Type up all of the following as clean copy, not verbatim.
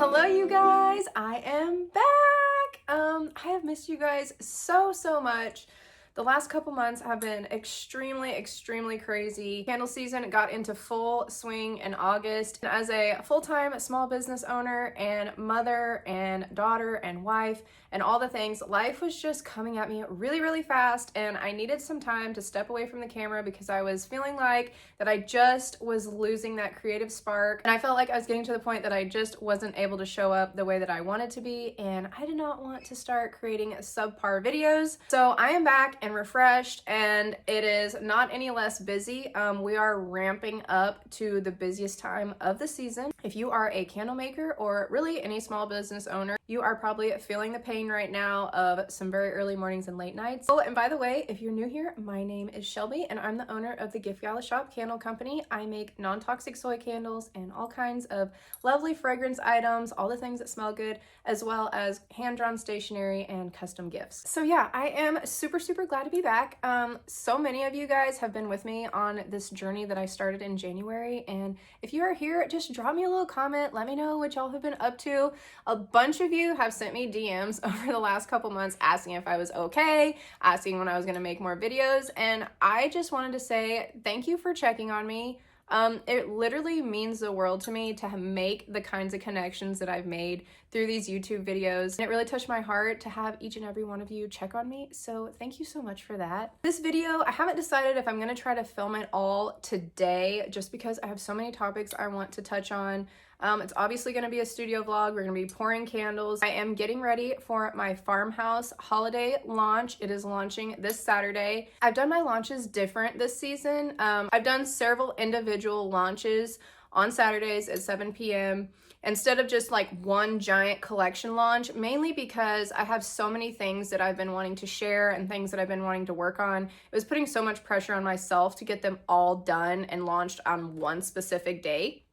Hello you guys, I am back. I have missed you guys so much. The last couple months have been extremely crazy. Candle season got into full swing in August. And as a full-time small business owner and mother and daughter and wife and all the things, life was just coming at me really fast, and I needed some time to step away from the camera because I was feeling like that I just was losing that creative spark, and I felt like I was getting to the point that I just wasn't able to show up the way that I wanted to be, and I did not want to start creating subpar videos. So I am back and refreshed, and it is not any less busy. We are ramping up to the busiest time of the season. If you are a candle maker or really any small business owner, you are probably feeling the pain right now of some very early mornings and late nights. Oh, and by the way, if you're new here, my name is Shelby and I'm the owner of the Gift Gala Shop Candle Company. I make non-toxic soy candles and all kinds of lovely fragrance items, all the things that smell good, as well as hand-drawn stationery and custom gifts. So yeah, I am super glad to be back. So many of you guys have been with me on this journey that I started in January, and if you are here, just drop me a little comment, let me know what y'all have been up to. A bunch of you have sent me DMs over the last couple months asking if I was okay, asking when I was gonna make more videos, and I just wanted to say thank you for checking on me. It literally means the world to me to make the kinds of connections that I've made through these YouTube videos. And it really touched my heart to have each and every one of you check on me. So thank you so much for that. This video, I haven't decided if I'm gonna try to film it all today just because I have so many topics I want to touch on. It's obviously going to be a studio vlog. We're going to be pouring candles. I am getting ready for my farmhouse holiday launch. It is launching this Saturday. I've done my launches different this season. I've done several individual launches on Saturdays at 7 p.m. instead of just like one giant collection launch, mainly because I have so many things that I've been wanting to share and things that I've been wanting to work on. It was putting so much pressure on myself to get them all done and launched on one specific date.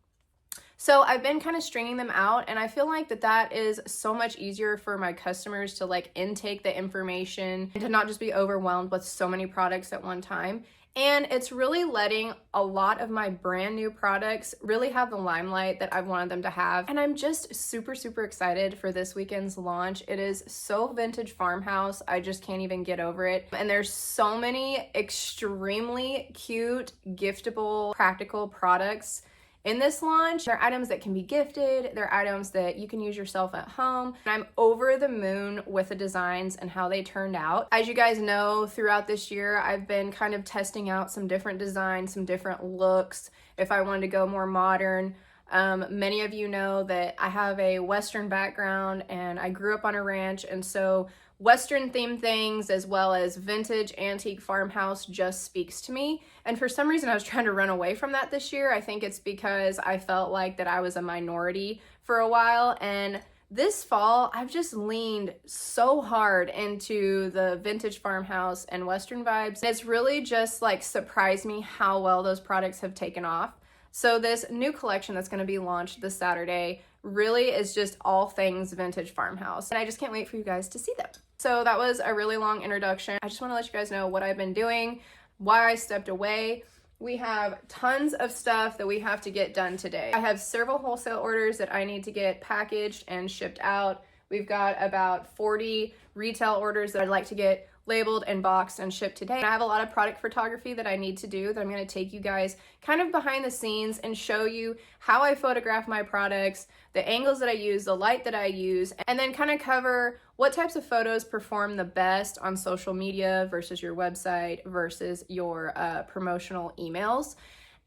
So I've been kind of stringing them out, and I feel like that is so much easier for my customers to like intake the information and to not just be overwhelmed with so many products at one time. And it's really letting a lot of my brand new products really have the limelight that I've wanted them to have. And I'm just super excited for this weekend's launch. It is so vintage farmhouse. I just can't even get over it. And there's so many extremely cute, giftable, practical products in this launch. They're items that can be gifted, they're items that you can use yourself at home. And I'm over the moon with the designs and how they turned out. As you guys know, throughout this year, I've been kind of testing out some different designs, some different looks, if I wanted to go more modern. Many of you know that I have a Western background and I grew up on a ranch, and so Western themed things as well as vintage antique farmhouse just speaks to me. And for some reason I was trying to run away from that this year. I think it's because I felt like that I was a minority for a while, and this fall I've just leaned so hard into the vintage farmhouse and Western vibes. And it's really just like surprised me how well those products have taken off. So this new collection that's going to be launched this Saturday really is just all things vintage farmhouse, and I just can't wait for you guys to see them. So that was a really long introduction. I just want to let you guys know what I've been doing, why I stepped away. We have tons of stuff that we have to get done today. I have several wholesale orders that I need to get packaged and shipped out. We've got about 40 retail orders that I'd like to get labeled and boxed and shipped today. And I have a lot of product photography that I need to do that I'm going to take you guys kind of behind the scenes and show you how I photograph my products, the angles that I use, the light that I use, and then kind of cover what types of photos perform the best on social media versus your website versus your promotional emails.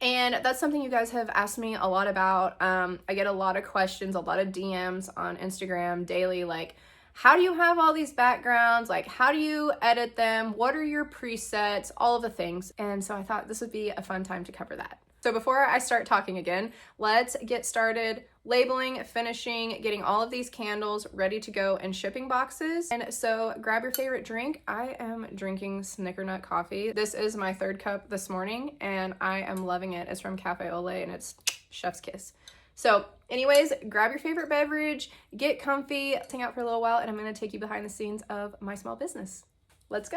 And that's something you guys have asked me a lot about. I get a lot of questions, a lot of DMs on Instagram daily, like, how do you have all these backgrounds? Like, how do you edit them? What are your presets? All of the things. And so I thought this would be a fun time to cover that. So before I start talking again, let's get started labeling, finishing, getting all of these candles ready to go in shipping boxes. And so grab your favorite drink. I am drinking Snickernut coffee. This is my third cup this morning and I am loving it. It's from Cafe Ole and it's chef's kiss. So anyways, grab your favorite beverage, get comfy, hang out for a little while, and I'm going to take you behind the scenes of my small business. Let's go.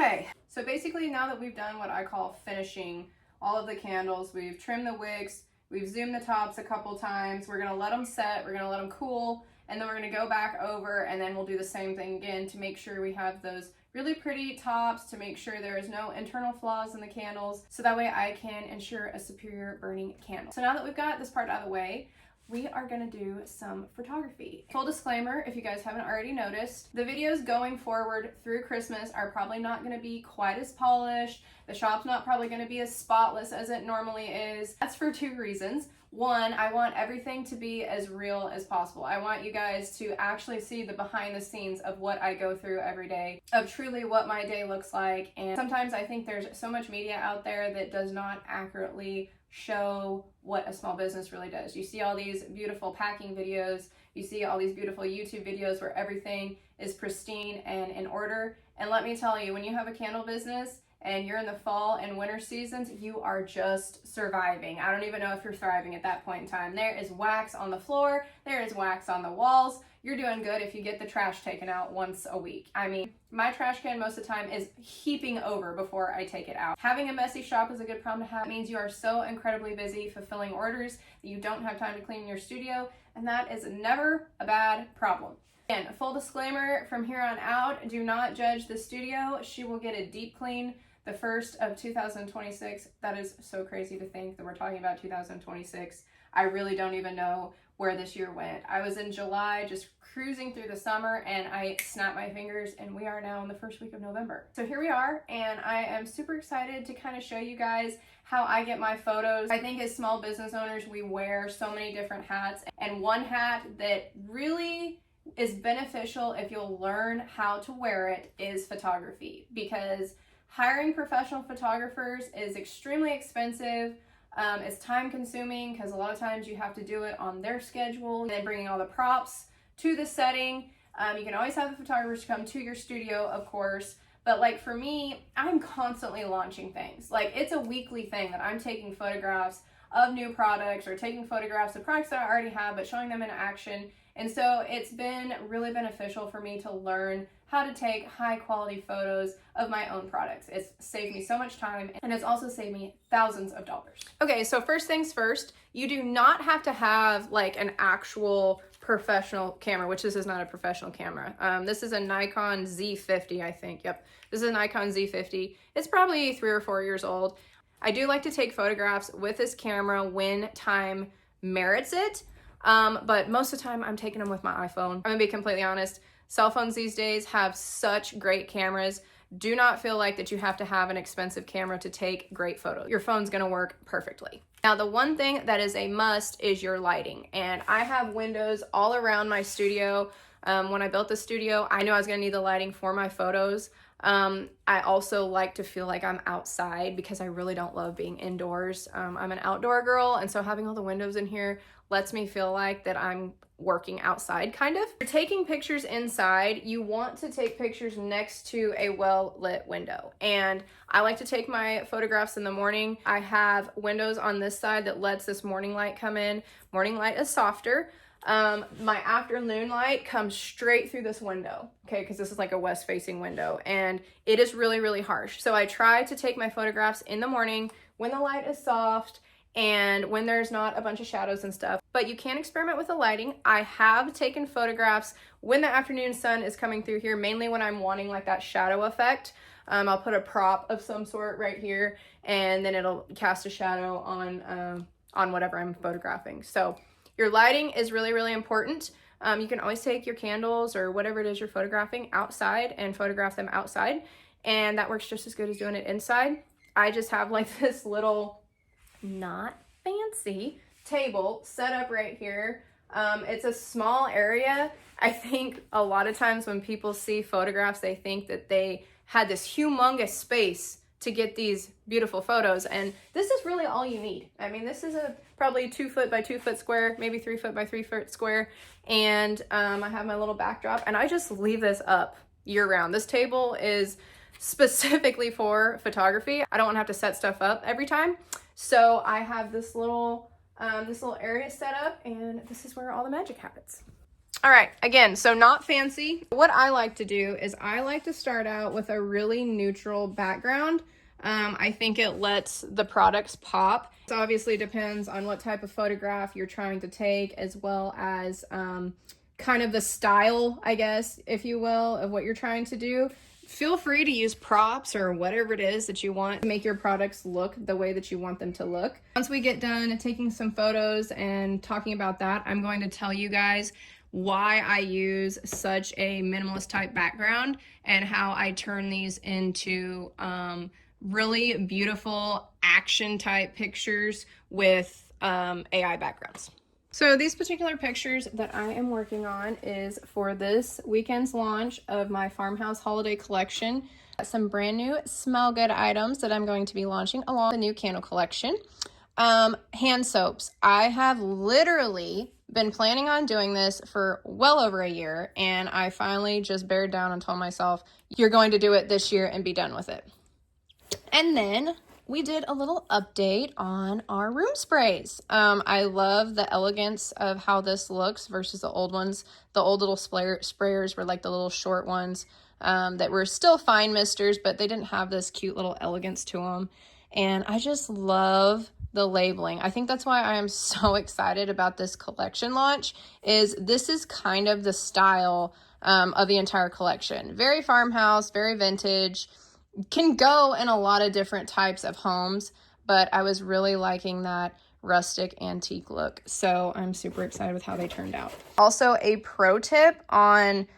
Okay, so basically now that we've done what I call finishing all of the candles, we've trimmed the wicks, we've zoomed the tops a couple times, we're gonna let them set, we're gonna let them cool, and then we're gonna go back over and then we'll do the same thing again to make sure we have those really pretty tops, to make sure there is no internal flaws in the candles, so that way I can ensure a superior burning candle. So now that we've got this part out of the way, we are gonna do some photography. Full disclaimer, if you guys haven't already noticed, the videos going forward through Christmas are probably not gonna be quite as polished. The shop's not probably gonna be as spotless as it normally is. That's for two reasons. One, I want everything to be as real as possible. I want you guys to actually see the behind the scenes of what I go through every day, of truly what my day looks like. And sometimes I think there's so much media out there that does not accurately show what a small business really does. You see all these beautiful packing videos, you see all these beautiful YouTube videos where everything is pristine and in order. And let me tell you, when you have a candle business and you're in the fall and winter seasons, you are just surviving. I don't even know if you're thriving at that point in time. There is wax on the floor, there is wax on the walls. You're doing good if you get the trash taken out once a week. I mean, my trash can most of the time is heaping over before I take it out. Having a messy shop is a good problem to have. It means you are so incredibly busy fulfilling orders that you don't have time to clean your studio, and that is never a bad problem. And full disclaimer, from here on out, do not judge the studio. She will get a deep clean the first of 2026. That is so crazy to think that we're talking about 2026. I really don't even know where this year went. I was in July just cruising through the summer and I snapped my fingers and we are now in the first week of November. So here we are, and I am super excited to kind of show you guys how I get my photos. I think as small business owners, we wear so many different hats, and one hat that really is beneficial if you'll learn how to wear it is photography, because hiring professional photographers is extremely expensive. It's time consuming because a lot of times you have to do it on their schedule, and then bringing all the props to the setting. You can always have the photographers come to your studio, of course, but like for me, I'm constantly launching things. Like it's a weekly thing that I'm taking photographs of new products or taking photographs of products that I already have, but showing them in action. And so it's been really beneficial for me to learn how to take high quality photos of my own products. It's saved me so much time, and it's also saved me thousands of dollars. Okay, so first things first, you do not have to have like an actual professional camera, which this is not a professional camera. This is a Nikon Z50, I think. Yep, this is a Nikon Z50. It's probably 3 or 4 years old. I do like to take photographs with this camera when time merits it. But most of the time I'm taking them with my iPhone. I'm gonna be completely honest. Cell phones these days have such great cameras. Do not feel like that you have to have an expensive camera to take great photos. Your phone's gonna work perfectly. Now, the one thing that is a must is your lighting. And I have windows all around my studio. When I built the studio, I knew I was gonna need the lighting for my photos. I also like to feel like I'm outside because I really don't love being indoors. I'm an outdoor girl, and so having all the windows in here lets me feel like that I'm working outside, kind of. If you're taking pictures inside, you want to take pictures next to a well-lit window. And I like to take my photographs in the morning. I have windows on this side that lets this morning light come in. Morning light is softer. My afternoon light comes straight through this window, okay, because this is like a west-facing window, and it is really, really harsh. So I try to take my photographs in the morning when the light is soft and when there's not a bunch of shadows and stuff. But you can experiment with the lighting. I have taken photographs when the afternoon sun is coming through here, mainly when I'm wanting like that shadow effect. I'll put a prop of some sort right here, and then it'll cast a shadow on whatever I'm photographing. So your lighting is really, really important. You can always take your candles or whatever it is you're photographing outside and photograph them outside, and that works just as good as doing it inside. I just have like this little, not fancy table set up right here. It's a small area. I think a lot of times when people see photographs, they think that they had this humongous space to get these beautiful photos, and this is really all you need. I mean, this is a probably 2 foot by 2 foot square, maybe 3 foot by 3 foot square, and I have my little backdrop, and I just leave this up year round. This table is specifically for photography. I don't want to have to set stuff up every time, so I have this little area set up, and this is where all the magic happens. All right, again, so not fancy. What I like to do is I like to start out with a really neutral background. I think it lets the products pop. It obviously depends on what type of photograph you're trying to take, as well as kind of the style, I guess, if you will, of what you're trying to do. Feel free to use props or whatever it is that you want to make your products look the way that you want them to look. Once we get done taking some photos and talking about that, I'm going to tell you guys why I use such a minimalist type background and how I turn these into really beautiful action type pictures with AI backgrounds. So these particular pictures that I am working on is for this weekend's launch of my farmhouse holiday collection. Some brand new smell good items that I'm going to be launching along with the new candle collection. Hand soaps. I have literally been planning on doing this for well over a year, and I finally just bared down and told myself, you're going to do it this year and be done with it. And then we did a little update on our room sprays. I love the elegance of how this looks versus the old ones. The old little sprayers were like the little short ones that were still fine misters, but they didn't have this cute little elegance to them. And I just love the labeling. I think that's why I am so excited about this collection launch, is this is kind of the style of the entire collection. Very farmhouse, very vintage. Can go in a lot of different types of homes, but I was really liking that rustic antique look. So I'm super excited with how they turned out. Also, a pro tip on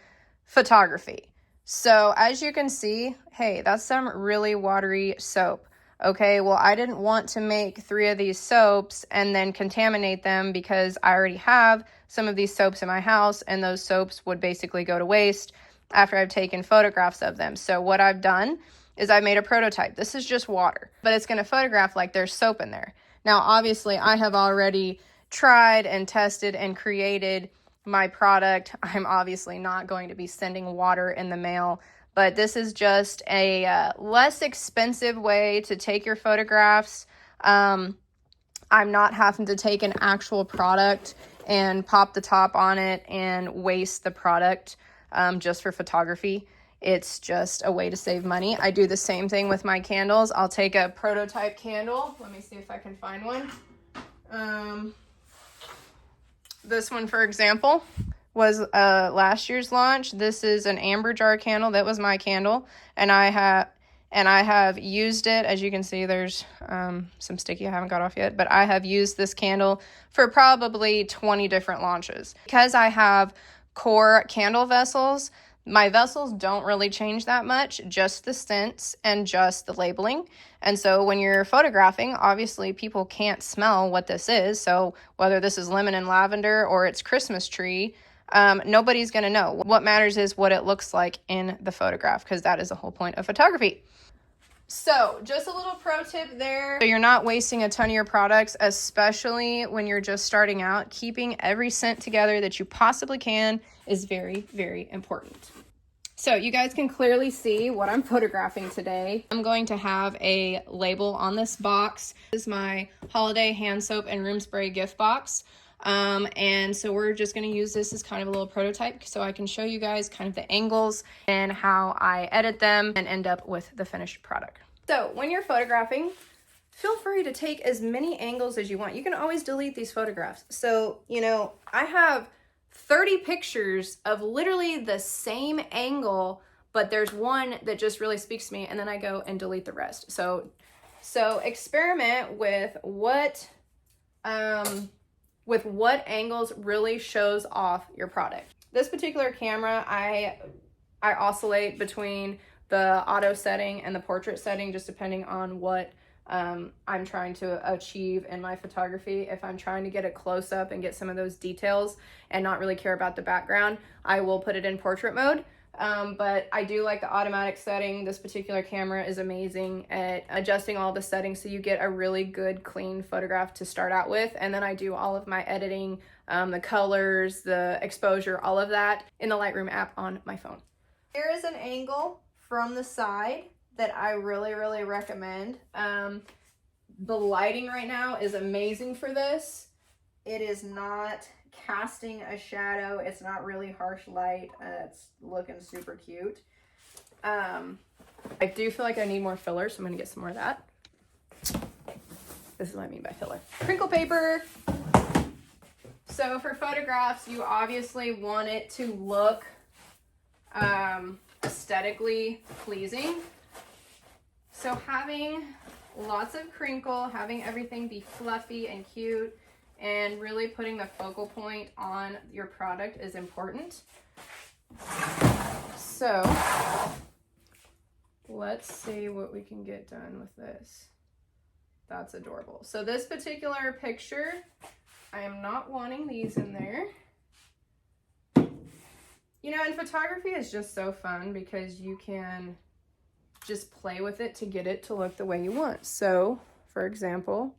photography. So as you can see, hey, that's some really watery soap. Okay, well, I didn't want to make 3 of these soaps and then contaminate them because I already have some of these soaps in my house, and those soaps would basically go to waste after I've taken photographs of them. So what I've done is I made a prototype. This is just water, but it's going to photograph like there's soap in there. Now, obviously, I have already tried and tested and created my product. I'm obviously not going to be sending water in the mail, but this is just a less expensive way to take your photographs. I'm not having to take an actual product and pop the top on it and waste the product just for photography. It's just a way to save money. I do the same thing with my candles. I'll take a prototype candle. Let me see if I can find one. This one, for example, was last year's launch. This is an amber jar candle. That was my candle, and I have used it. As you can see, there's some sticky I haven't got off yet, but I have used this candle for probably 20 different launches. Because I have core candle vessels, my vessels don't really change that much, just the scents and just the labeling. And so when you're photographing, obviously people can't smell what this is. So whether this is lemon and lavender or it's Christmas tree, nobody's going to know. What matters is what it looks like in the photograph, because that is the whole point of photography. So just a little pro tip there. So you're not wasting a ton of your products, especially when you're just starting out. Keeping every scent together that you possibly can is very, very important. So you guys can clearly see what I'm photographing today. I'm going to have a label on this box. This is my holiday hand soap and room spray gift box. And so we're just going to use this as kind of a little prototype so I can show you guys kind of the angles and how I edit them and end up with the finished product. So when you're photographing, feel free to take as many angles as you want. You can always delete these photographs. So, you know, I have 30 pictures of literally the same angle, but there's one that just really speaks to me, and then I go and delete the rest. So experiment with what angles really shows off your product. This particular camera, I oscillate between the auto setting and the portrait setting, just depending on what I'm trying to achieve in my photography. If I'm trying to get a close up and get some of those details and not really care about the background, I will put it in portrait mode. But I do like the automatic setting. This particular camera is amazing at adjusting all the settings so you get a really good, clean photograph to start out with. And then I do all of my editing, the colors, the exposure, all of that in the Lightroom app on my phone. Here is an angle from the side that I really, really recommend. The lighting right now is amazing for this. It is not casting a shadow. It's not really harsh light. It's looking super cute. I do feel like I need more filler, so I'm gonna get some more of that. This is what I mean by filler. Crinkle paper. So for photographs, you obviously want it to look aesthetically pleasing. So having lots of crinkle, having everything be fluffy and cute, and really putting the focal point on your product is important. So let's see what we can get done with this. That's adorable. So this particular picture, I am not wanting these in there. You know, and photography is just so fun because you can just play with it to get it to look the way you want. So, for example,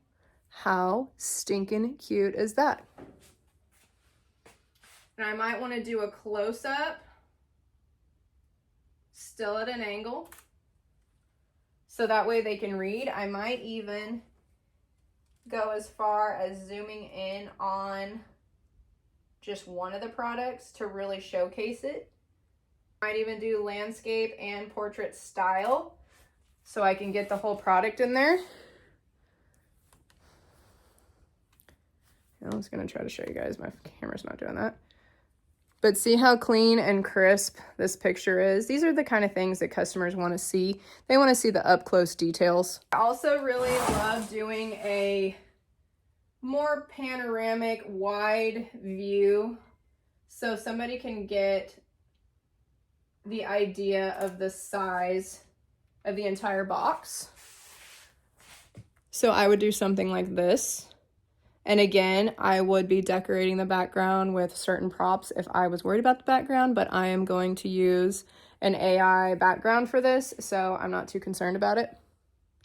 how stinking cute is that? And I might want to do a close-up, still at an angle, so that way they can read. I might even go as far as zooming in on just one of the products to really showcase it. Might even do landscape and portrait style so I can get the whole product in there. I was gonna try to show you guys, my camera's not doing that. But see how clean and crisp this picture is? These are the kind of things that customers want to see. They want to see the up close details. I also really love doing a more panoramic, wide view so somebody can get the idea of the size of the entire box. So I would do something like this. And again, I would be decorating the background with certain props if I was worried about the background, but I am going to use an AI background for this, so I'm not too concerned about it.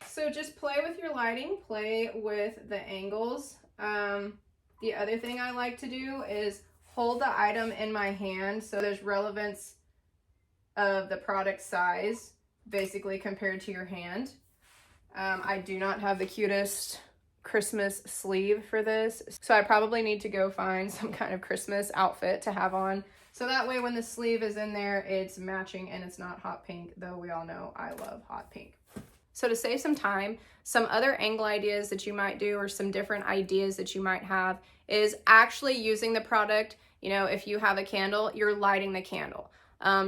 So just play with your lighting, play with the angles. The other thing I like to do is hold the item in my hand so there's relevance of the product size, basically compared to your hand. I do not have the cutest Christmas sleeve for this, so I probably need to go find some kind of Christmas outfit to have on, so that way when the sleeve is in there, it's matching and it's not hot pink, though we all know I love hot pink. So to save some time, some other angle ideas that you might do or some different ideas that you might have is actually using the product. You know, if you have a candle, you're lighting the candle.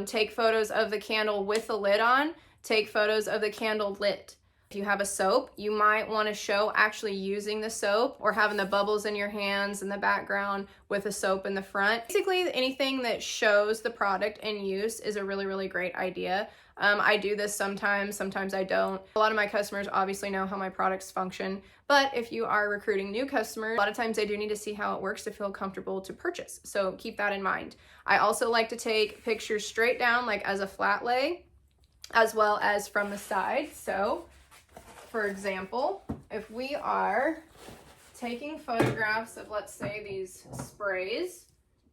Take photos of the candle with the lid on, take photos of the candle lit. If you have a soap, you might want to show actually using the soap or having the bubbles in your hands in the background with a soap in the front. Basically, anything that shows the product in use is a really, really great idea. I do this sometimes I don't. A lot of my customers obviously know how my products function, but if you are recruiting new customers, a lot of times they do need to see how it works to feel comfortable to purchase. So keep that in mind. I also like to take pictures straight down, like as a flat lay, as well as from the side. So for example, if we are taking photographs of, let's say, these sprays,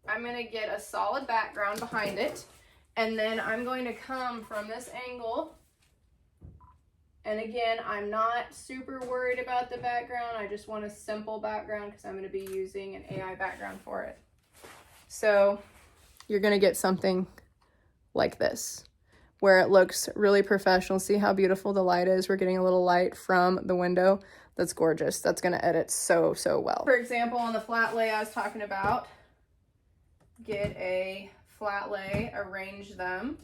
I'm going to get a solid background behind it, and then I'm going to come from this angle, and again, I'm not super worried about the background. I just want a simple background because I'm going to be using an AI background for it. So you're going to get something like this, where it looks really professional. See how beautiful the light is? We're getting a little light from the window. That's gorgeous. That's gonna edit so, so well. For example, on the flat lay I was talking about, get a flat lay, arrange them.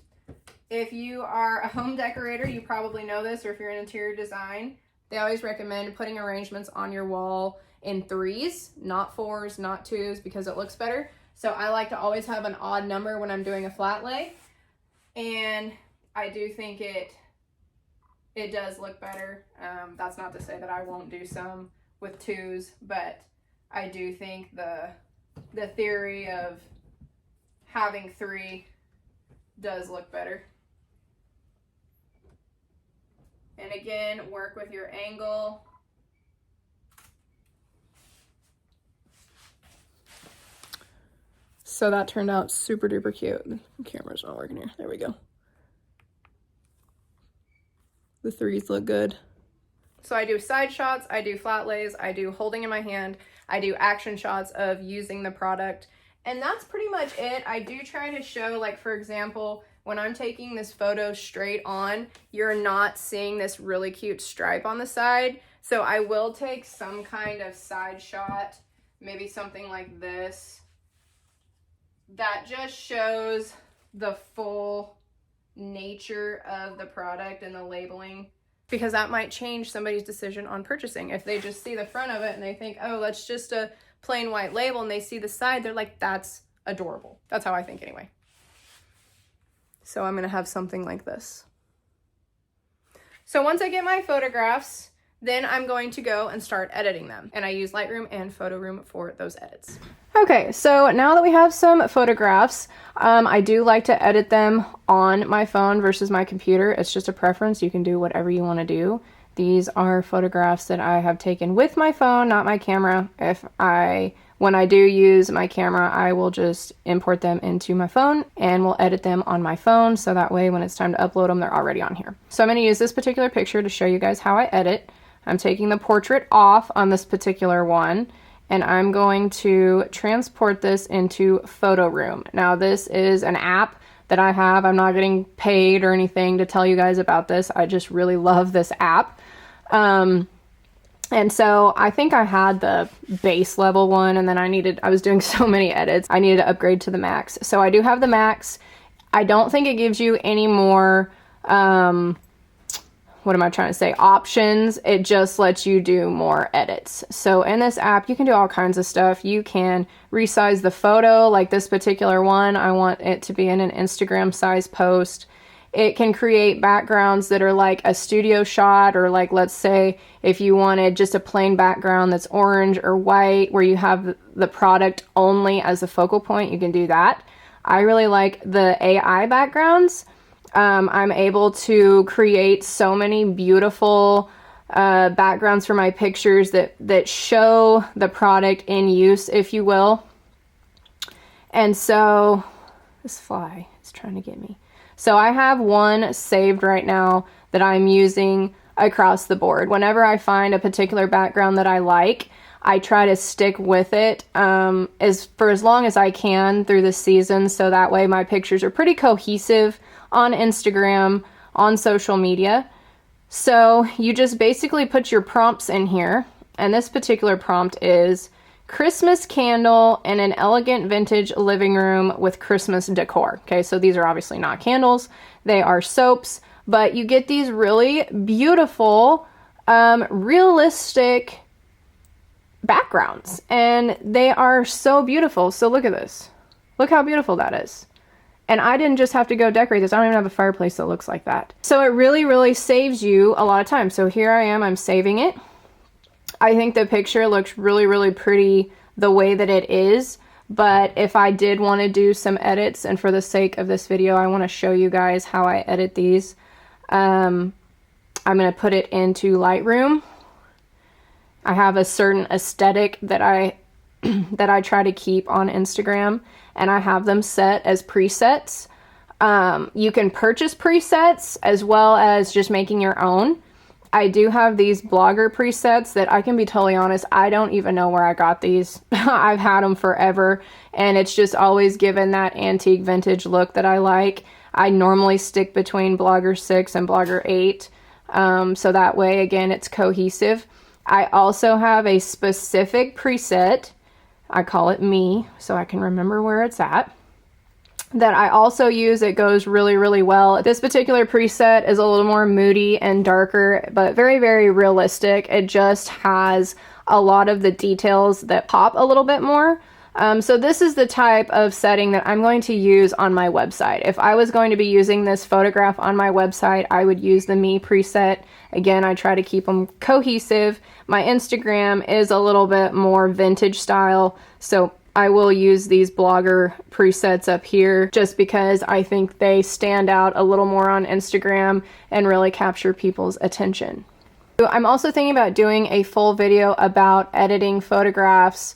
If you are a home decorator, you probably know this, or if you're in interior design, they always recommend putting arrangements on your wall in 3s, not 4s, not 2s, because it looks better. So I like to always have an odd number when I'm doing a flat lay. And I do think it does look better. That's not to say that I won't do some with 2s, but I do think the theory of having 3 does look better. And again, work with your angle. So that turned out super duper cute. The camera's not working here. There we go. The 3s look good. So I do side shots, I do flat lays, I do holding in my hand. I do action shots of using the product. And that's pretty much it. I do try to show, like, for example, when I'm taking this photo straight on, you're not seeing this really cute stripe on the side. So I will take some kind of side shot, maybe something like this, that just shows the full nature of the product and the labeling, because that might change somebody's decision on purchasing. If they just see the front of it and they think, oh, that's just a plain white label, and they see the side, they're like, that's adorable. That's how I think anyway. So I'm gonna have something like this. So once I get my photographs, then I'm going to go and start editing them. And I use Lightroom and Photo Room for those edits. Okay, so now that we have some photographs, I do like to edit them on my phone versus my computer. It's just a preference. You can do whatever you want to do. These are photographs that I have taken with my phone, not my camera. When I do use my camera, I will just import them into my phone and will edit them on my phone, so that way when it's time to upload them, they're already on here. So I'm going to use this particular picture to show you guys how I edit. I'm taking the portrait off on this particular one, and I'm going to transport this into Photo Room. Now, this is an app that I have. I'm not getting paid or anything to tell you guys about this. I just really love this app. And so I think I had the base level one, and then I was doing so many edits, I needed to upgrade to the max. So I do have the max. I don't think it gives you any more, options. It just lets you do more edits. So in this app, you can do all kinds of stuff. You can resize the photo, like this particular one. I want it to be in an Instagram size post. It can create backgrounds that are like a studio shot, or like, let's say if you wanted just a plain background that's orange or white where you have the product only as a focal point, you can do that. I really like the AI backgrounds. I'm able to create so many beautiful backgrounds for my pictures that show the product in use, if you will. And so this fly is trying to get me. So I have one saved right now that I'm using across the board. Whenever I find a particular background that I like, I try to stick with it for as long as I can through the season, so that way my pictures are pretty cohesive on Instagram, on social media. So you just basically put your prompts in here, and this particular prompt is Christmas candle in an elegant vintage living room with Christmas decor. Okay, so these are obviously not candles, they are soaps, but you get these really beautiful, realistic backgrounds, and they are so beautiful. So look at this. Look how beautiful that is. And I didn't just have to go decorate this. I don't even have a fireplace that looks like that. So it really, really saves you a lot of time. So here I am, I'm saving it. I think the picture looks really, really pretty the way that it is. But if I did want to do some edits, and for the sake of this video, I want to show you guys how I edit these. I'm going to put it into Lightroom. I have a certain aesthetic that I try to keep on Instagram, and I have them set as presets. You can purchase presets as well as just making your own. I do have these blogger presets that, I can be totally honest, I don't even know where I got these. I've had them forever, and it's just always given that antique vintage look that I like. I normally stick between Blogger 6 and Blogger 8, so that way, again, it's cohesive. I also have a specific preset, I call it Me, so I can remember where it's at, that I also use. It goes really, really well. This particular preset is a little more moody and darker, but very, very realistic. It just has a lot of the details that pop a little bit more. So this is the type of setting that I'm going to use on my website. If I was going to be using this photograph on my website, I would use the Me preset. Again, I try to keep them cohesive. My Instagram is a little bit more vintage style, so I will use these blogger presets up here just because I think they stand out a little more on Instagram and really capture people's attention. I'm also thinking about doing a full video about editing photographs.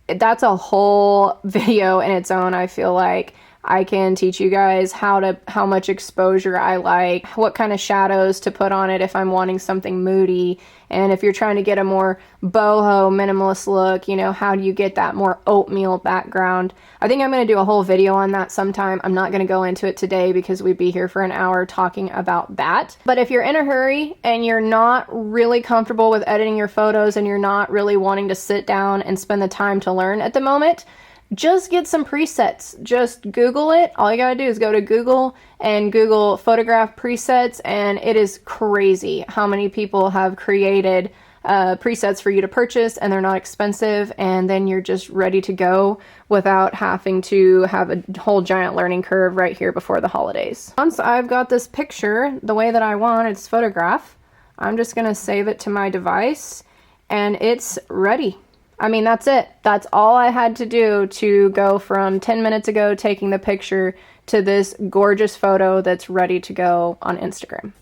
That's a whole video in its own, I feel like. I can teach you guys how much exposure I like, what kind of shadows to put on it if I'm wanting something moody, and if you're trying to get a more boho minimalist look, you know, how do you get that more oatmeal background? I think I'm going to do a whole video on that sometime. I'm not going to go into it today because we'd be here for an hour talking about that. But if you're in a hurry and you're not really comfortable with editing your photos and you're not really wanting to sit down and spend the time to learn at the moment, just get some presets. Just Google it. All you gotta do is go to Google and Google photograph presets, and it is crazy how many people have created presets for you to purchase, and they're not expensive, and then you're just ready to go without having to have a whole giant learning curve right here before the holidays. Once I've got this picture the way that I want, it's photograph, I'm just gonna save it to my device, and it's ready. I mean, that's it. That's all I had to do to go from 10 minutes ago taking the picture to this gorgeous photo that's ready to go on Instagram.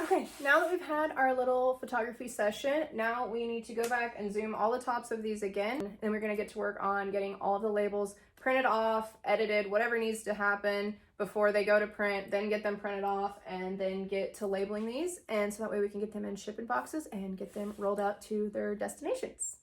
Okay, now that we've had our little photography session, now we need to go back and zoom all the tops of these again. Then we're going to get to work on getting all of the labels printed off, edited, whatever needs to happen before they go to print, then get them printed off, and then get to labeling these. And so that way we can get them in shipping boxes and get them rolled out to their destinations.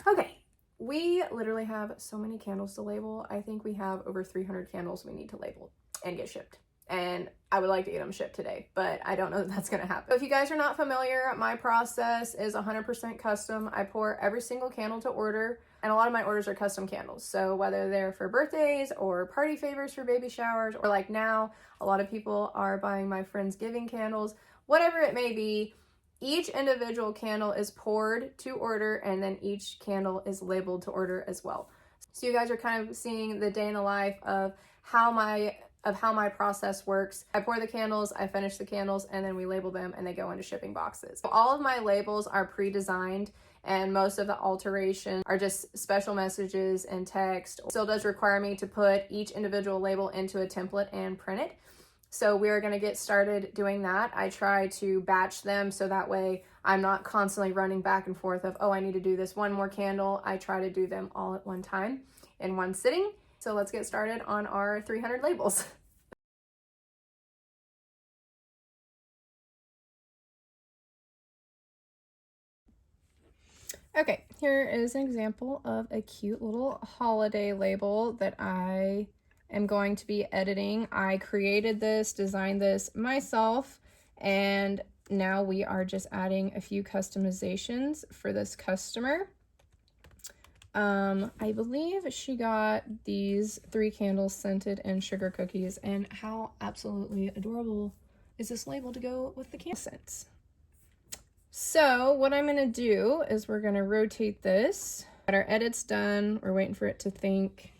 Okay, we literally have so many candles to label. I think we have over 300 candles we need to label and get shipped. And I would like to get them shipped today, but I don't know that that's gonna happen. So if you guys are not familiar, my process is 100% custom. I pour every single candle to order, and a lot of my orders are custom candles. So whether they're for birthdays or party favors for baby showers, or like now, a lot of people are buying my Friendsgiving candles, whatever it may be, each individual candle is poured to order, and then each candle is labeled to order as well. So you guys are kind of seeing the day in the life of how my process works. I pour the candles, I finish the candles, and then we label them and they go into shipping boxes. All of my labels are pre-designed, and most of the alterations are just special messages and text. It still does require me to put each individual label into a template and print it. So we're going to get started doing that. I try to batch them so that way I'm not constantly running back and forth of, oh, I need to do this one more candle. I try to do them all at one time in one sitting. So let's get started on our 300 labels. Okay, here is an example of a cute little holiday label that I am going to be editing. I created this, designed this myself, and now we are just adding a few customizations for this customer. I believe she got these 3 candles scented and sugar cookies, and how absolutely adorable is this label to go with the candle scents. So what I'm gonna do is we're gonna rotate this. Got our edits done, we're waiting for it to think.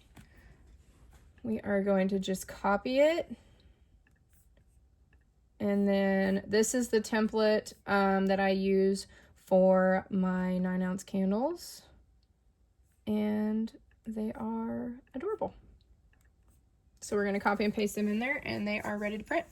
We are going to just copy it. And then this is the template that I use for my 9-ounce candles. And they are adorable. So we're gonna copy and paste them in there, and they are ready to print.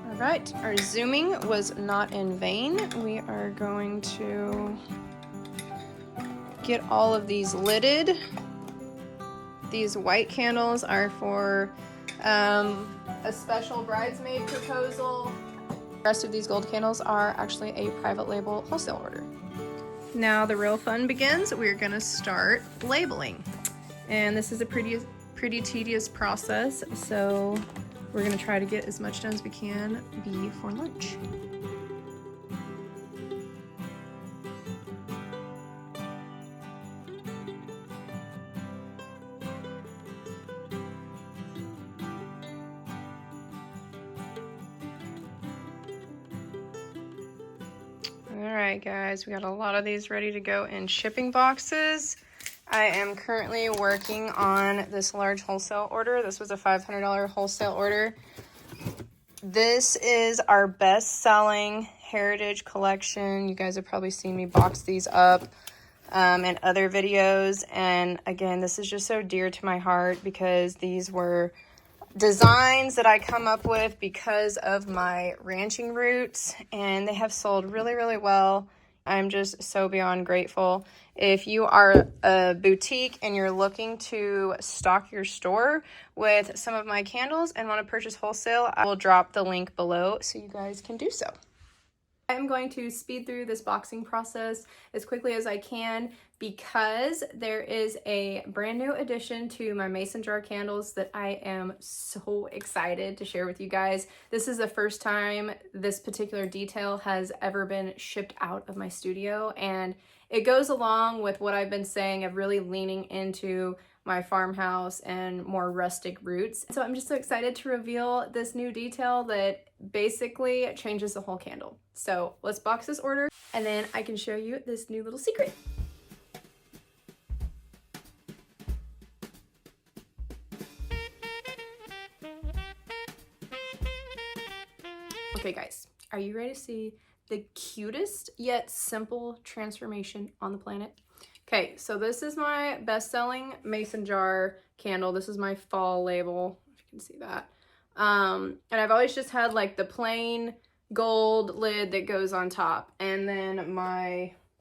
All right, our zooming was not in vain. We are going to get all of these lidded. These white candles are for a special bridesmaid proposal. The rest of these gold candles are actually a private label wholesale order. Now the real fun begins. We're gonna start labeling. And this is a pretty tedious process, so we're gonna try to get as much done as we can before lunch. Alright guys, we got a lot of these ready to go in shipping boxes. I am currently working on this large wholesale order. This was a $500 wholesale order. This is our best-selling Heritage collection. You guys have probably seen me box these up in other videos. And again, this is just so dear to my heart because these were designs that I come up with because of my ranching roots, and they have sold really, really well. I'm just so beyond grateful. If you are a boutique and you're looking to stock your store with some of my candles and want to purchase wholesale, I will drop the link below so you guys can do so. I'm going to speed through this boxing process as quickly as I can because there is a brand new addition to my mason jar candles that I am so excited to share with you guys. This is the first time this particular detail has ever been shipped out of my studio, and it goes along with what I've been saying of really leaning into my farmhouse and more rustic roots. So I'm just so excited to reveal this new detail that basically changes the whole candle. So let's box this order and then I can show you this new little secret. Okay guys, are you ready to see the cutest yet simple transformation on the planet? Okay, so this is my best-selling mason jar candle. This is my fall label, if you can see that. And I've always just had like the plain gold lid that goes on top. And then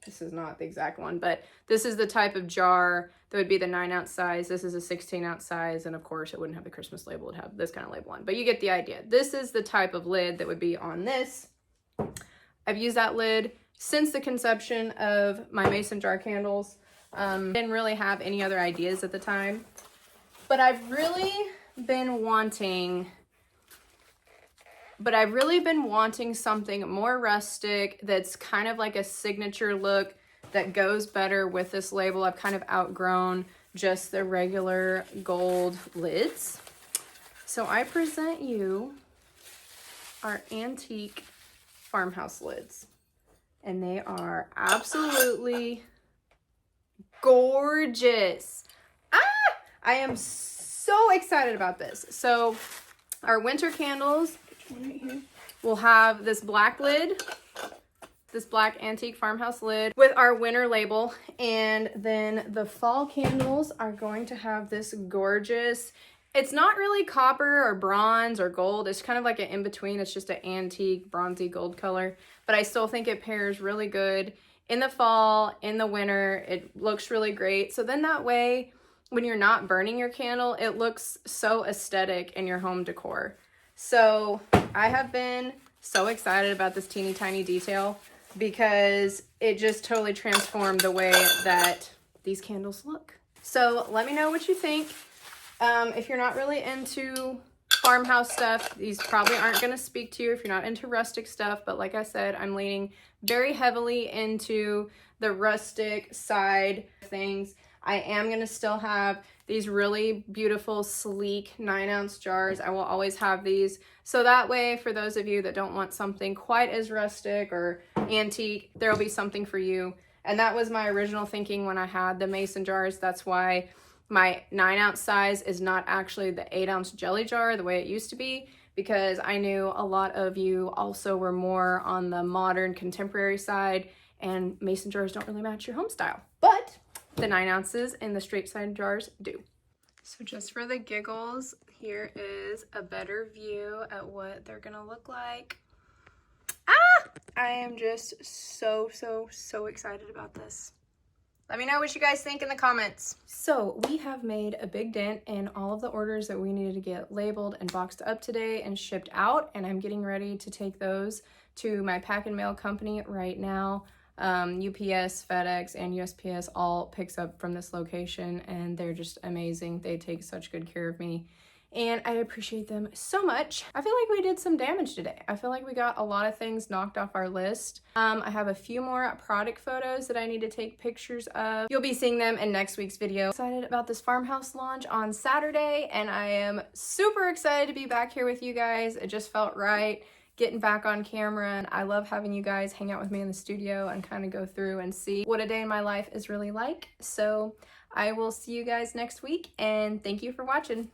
this is not the exact one, but this is the type of jar that would be the 9-ounce size. This is a 16-ounce size. And of course it wouldn't have the Christmas label, it would have this kind of label on, but you get the idea. This is the type of lid that would be on this. I've used that lid since the conception of my mason jar candles. Didn't really have any other ideas at the time, but I've really been wanting something more rustic that's kind of like a signature look that goes better with this label. I've kind of outgrown just the regular gold lids. So I present you our antique farmhouse lids, and they are absolutely gorgeous. I am so excited about this. So our winter candles will have this black lid, this black antique farmhouse lid with our winter label, and then the fall candles are going to have this gorgeous, it's not really copper or bronze or gold, it's kind of like an in-between. It's just an antique bronzy gold color, but I still think it pairs really good in the fall, in the winter. It looks really great. So then that way, when you're not burning your candle, it looks so aesthetic in your home decor. So I have been so excited about this teeny tiny detail because it just totally transformed the way that these candles look. So let me know what you think. If you're not really into farmhouse stuff, these probably aren't going to speak to you if you're not into rustic stuff. But like I said, I'm leaning very heavily into the rustic side of things. I am going to still have these really beautiful, sleek 9-ounce jars. I will always have these. So that way, for those of you that don't want something quite as rustic or antique, there'll be something for you. And that was my original thinking when I had the mason jars. That's why my 9-ounce size is not actually the 8-ounce jelly jar the way it used to be, because I knew a lot of you also were more on the modern contemporary side, and mason jars don't really match your home style. But the 9 ounces in the straight side jars do. So just for the giggles, here is a better view at what they're gonna look like. I am just so excited about this. Let me know what you guys think in the comments. So we have made a big dent in all of the orders that we needed to get labeled and boxed up today and shipped out, and I'm getting ready to take those to my pack and mail company right now. UPS, FedEx, and USPS all picks up from this location, and they're just amazing. They take such good care of me, and I appreciate them so much. I feel like we did some damage today. I feel like we got a lot of things knocked off our list. I have a few more product photos that I need to take pictures of. You'll be seeing them in next week's video. Excited about this farmhouse launch on Saturday, and I am super excited to be back here with you guys. It just felt right getting back on camera, and I love having you guys hang out with me in the studio and kind of go through and see what a day in my life is really like. So I will see you guys next week, and thank you for watching.